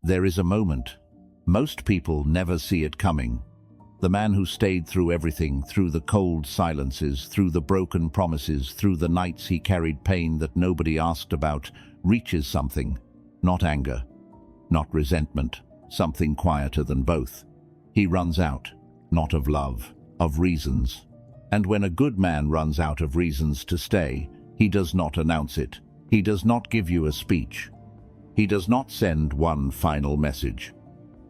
There is a moment. Most people never see it coming. The man who stayed through everything, through the cold silences, through the broken promises, through the nights he carried pain that nobody asked about, reaches something. Not anger, not resentment, something quieter than both. He runs out, not of love, of reasons. And when a good man runs out of reasons to stay, he does not announce it. He does not give you a speech. He does not send one final message,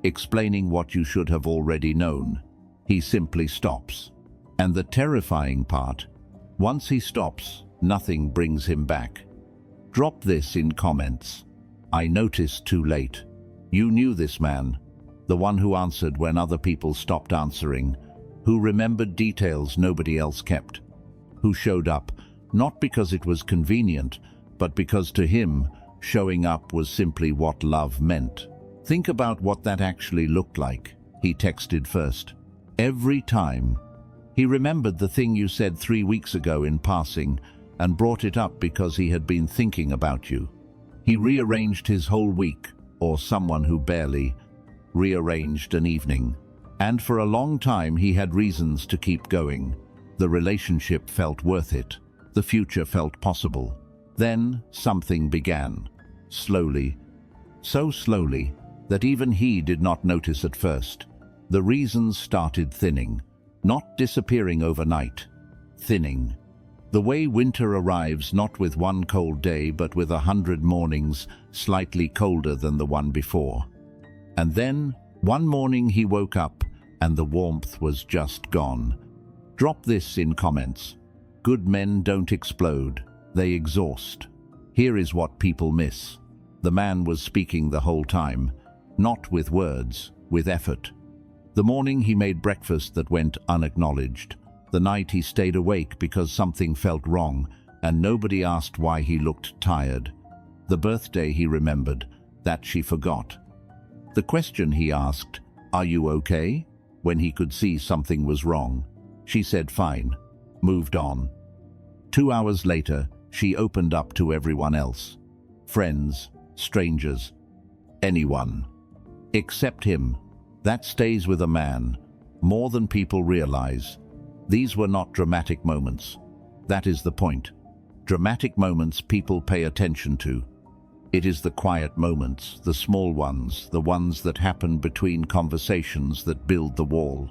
explaining what you should have already known. He simply stops. And the terrifying part, once he stops, nothing brings him back. Drop this in comments. I noticed too late. You knew this man, the one who answered when other people stopped answering, who remembered details nobody else kept, who showed up, not because it was convenient, but because to him, showing up was simply what love meant. Think about what that actually looked like. He texted first. Every time. He remembered the thing you said 3 weeks ago in passing and brought it up because he had been thinking about you. He rearranged his whole week, or someone who barely rearranged an evening. And for a long time he had reasons to keep going. The relationship felt worth it. The future felt possible. Then something began. Slowly. So slowly that even he did not notice at first. The reasons started thinning. Not disappearing overnight. Thinning. The way winter arrives not with one cold day but with 100 mornings slightly colder than the one before. And then, one morning he woke up and the warmth was just gone. Drop this in comments. Good men don't explode, they exhaust. Here is what people miss. The man was speaking the whole time, not with words, with effort. The morning he made breakfast that went unacknowledged. The night he stayed awake because something felt wrong and nobody asked why he looked tired. The birthday he remembered, that she forgot. The question he asked, "Are you okay?" when he could see something was wrong. She said fine, moved on. 2 hours later, she opened up to everyone else. Friends, strangers, anyone. Except him. That stays with a man, more than people realize. These were not dramatic moments. That is the point. Dramatic moments people pay attention to. It is the quiet moments, the small ones, the ones that happen between conversations that build the wall.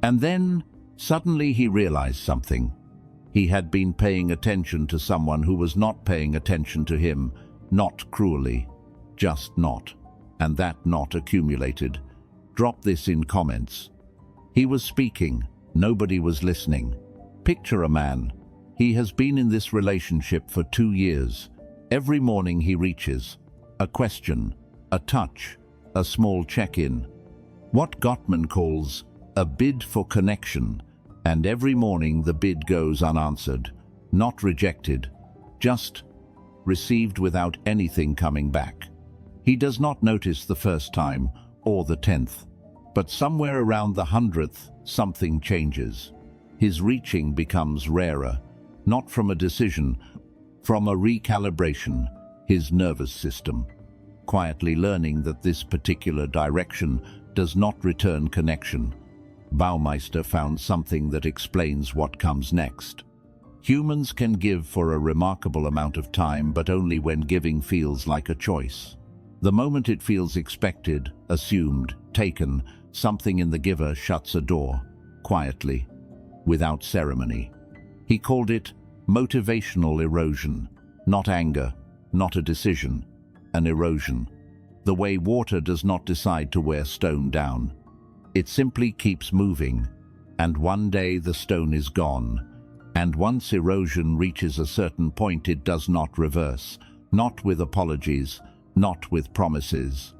And then, suddenly he realized something. He had been paying attention to someone who was not paying attention to him, not cruelly, just not. And that not accumulated. Drop this in comments. He was speaking, nobody was listening. Picture a man. He has been in this relationship for 2 years. Every morning he reaches. A question, a touch, a small check-in. What Gottman calls a bid for connection. And every morning the bid goes unanswered, not rejected, just received without anything coming back. He does not notice the first time or the 10th, but somewhere around the 100th, something changes. His reaching becomes rarer, not from a decision, from a recalibration, his nervous system, quietly learning that this particular direction does not return connection. Baumeister found something that explains what comes next. Humans can give for a remarkable amount of time, but only when giving feels like a choice. The moment it feels expected, assumed, taken, something in the giver shuts a door, quietly, without ceremony. He called it motivational erosion, not anger, not a decision, an erosion. The way water does not decide to wear stone down. It simply keeps moving, and one day the stone is gone. And once erosion reaches a certain point, it does not reverse, not with apologies, not with promises,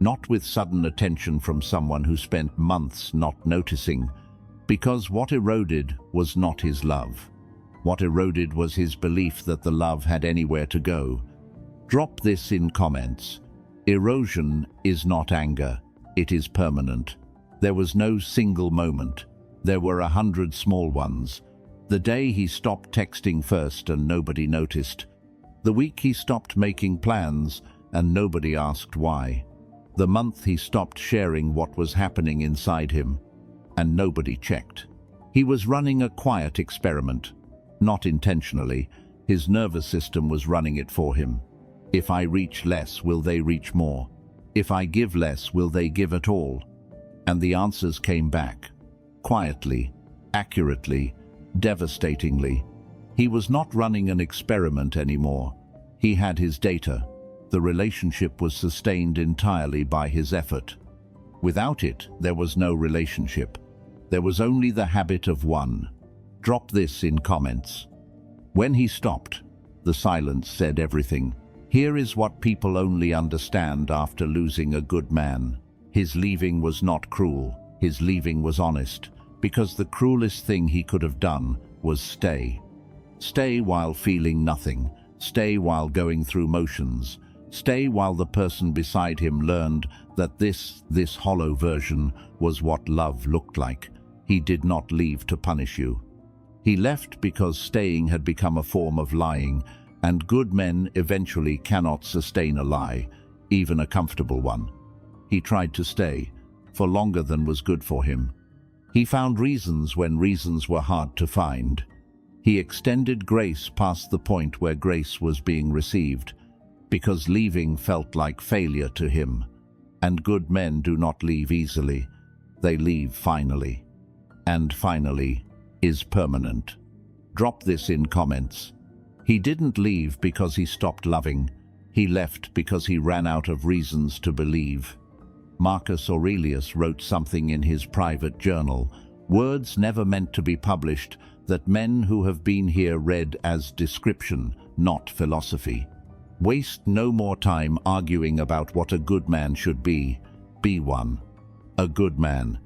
not with sudden attention from someone who spent months not noticing, because what eroded was not his love. What eroded was his belief that the love had anywhere to go. Drop this in comments. Erosion is not anger, it is permanent. There was no single moment. There were 100 small ones. The day he stopped texting first and nobody noticed. The week he stopped making plans and nobody asked why. The month he stopped sharing what was happening inside him, and nobody checked. He was running a quiet experiment. Not intentionally, his nervous system was running it for him. If I reach less, will they reach more? If I give less, will they give at all? And the answers came back. Quietly, accurately, devastatingly. He was not running an experiment anymore. He had his data. The relationship was sustained entirely by his effort. Without it, there was no relationship. There was only the habit of one. Drop this in comments. When he stopped, the silence said everything. Here is what people only understand after losing a good man. His leaving was not cruel. His leaving was honest, because the cruelest thing he could have done was stay. Stay while feeling nothing. Stay while going through motions. Stay while the person beside him learned that this hollow version was what love looked like. He did not leave to punish you. He left because staying had become a form of lying, and good men eventually cannot sustain a lie, even a comfortable one. He tried to stay, for longer than was good for him. He found reasons when reasons were hard to find. He extended grace past the point where grace was being received, because leaving felt like failure to him. And good men do not leave easily. They leave finally. And finally is permanent. Drop this in comments. He didn't leave because he stopped loving. He left because he ran out of reasons to believe. Marcus Aurelius wrote something in his private journal, words never meant to be published, that men who have been here read as description, not philosophy. Waste no more time arguing about what a good man should be. Be one. A good man,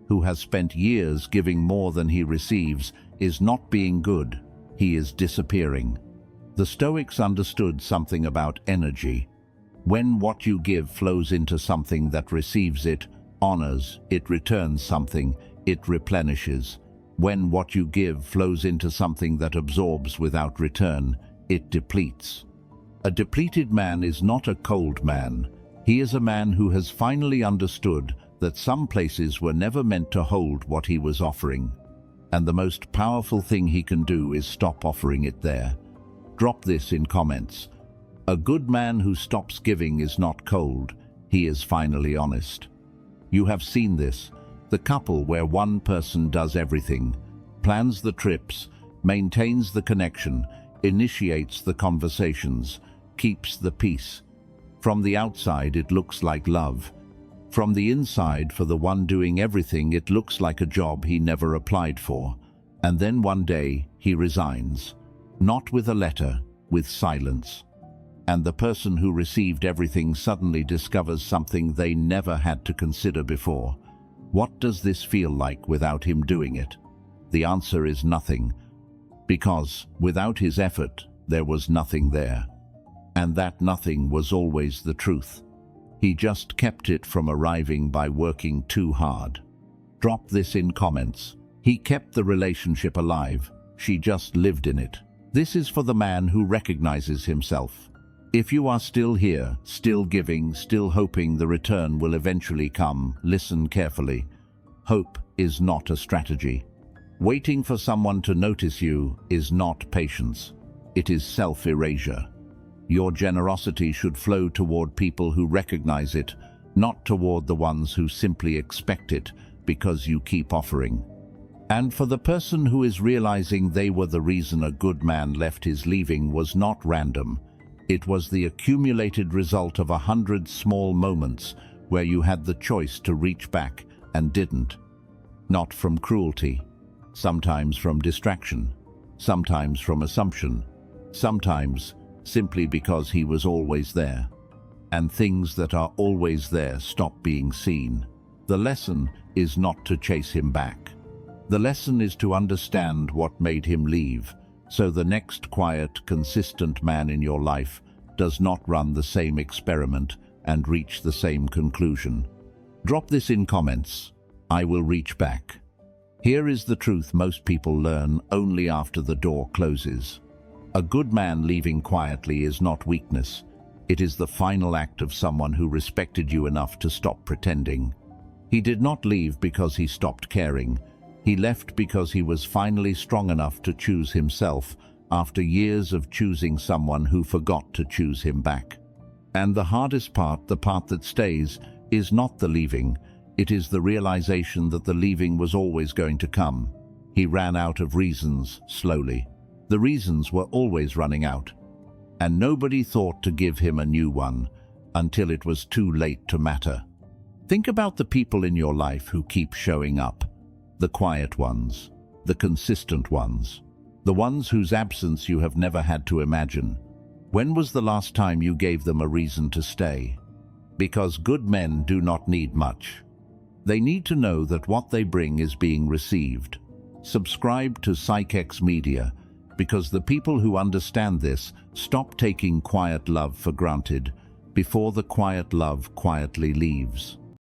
who has spent years giving more than he receives, is not being good. He is disappearing. The Stoics understood something about energy. When what you give flows into something that receives it, honors, it returns something, it replenishes. When what you give flows into something that absorbs without return, it depletes. A depleted man is not a cold man. He is a man who has finally understood that some places were never meant to hold what he was offering. And the most powerful thing he can do is stop offering it there. Drop this in comments. A good man who stops giving is not cold. He is finally honest. You have seen this. The couple where one person does everything, plans the trips, maintains the connection, initiates the conversations, keeps the peace. From the outside, it looks like love. From the inside, for the one doing everything, it looks like a job he never applied for. And then one day, he resigns. Not with a letter, with silence. And the person who received everything suddenly discovers something they never had to consider before. What does this feel like without him doing it? The answer is nothing. Because without his effort, there was nothing there. And that nothing was always the truth. He just kept it from arriving by working too hard. Drop this in comments. He kept the relationship alive. She just lived in it. This is for the man who recognizes himself. If you are still here, still giving, still hoping the return will eventually come, listen carefully. Hope is not a strategy. Waiting for someone to notice you is not patience. It is self-erasure. Your generosity should flow toward people who recognize it, not toward the ones who simply expect it because you keep offering. And for the person who is realizing they were the reason a good man left, his leaving was not random. It was the accumulated result of 100 small moments where you had the choice to reach back and didn't. Not from cruelty, sometimes from distraction, sometimes from assumption, sometimes simply because he was always there. And things that are always there stop being seen. The lesson is not to chase him back. The lesson is to understand what made him leave, so the next quiet, consistent man in your life does not run the same experiment and reach the same conclusion. Drop this in comments. I will reach back. Here is the truth most people learn only after the door closes. A good man leaving quietly is not weakness. It is the final act of someone who respected you enough to stop pretending. He did not leave because he stopped caring. He left because he was finally strong enough to choose himself after years of choosing someone who forgot to choose him back. And the hardest part, the part that stays, is not the leaving. It is the realization that the leaving was always going to come. He ran out of reasons, slowly. The reasons were always running out. And nobody thought to give him a new one until it was too late to matter. Think about the people in your life who keep showing up. The quiet ones, the consistent ones, the ones whose absence you have never had to imagine. When was the last time you gave them a reason to stay? Because good men do not need much. They need to know that what they bring is being received. Subscribe to Psychex Media, because the people who understand this stop taking quiet love for granted before the quiet love quietly leaves.